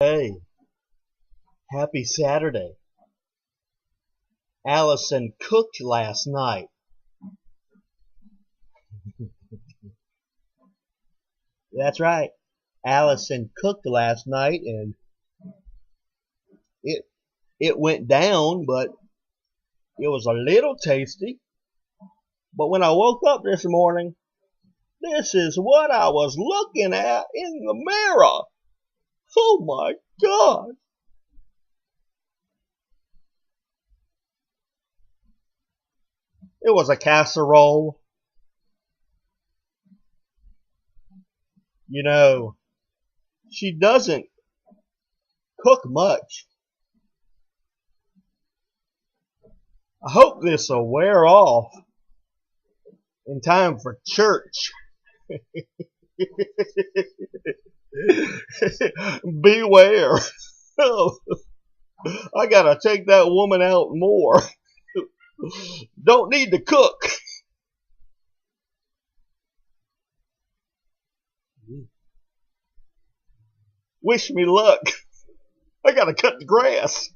Hey, happy Saturday. Allison cooked last night. That's right. Allison cooked last night and it it went down, but it was a little tasty. But when I woke up this morning, this is what I was looking at in the mirror. Oh my God. It was a casserole. You know, she doesn't cook much. I hope this will wear off in time for church. Beware. I gotta take that woman out more. Don't need to cook. Wish me luck. I gotta cut the grass.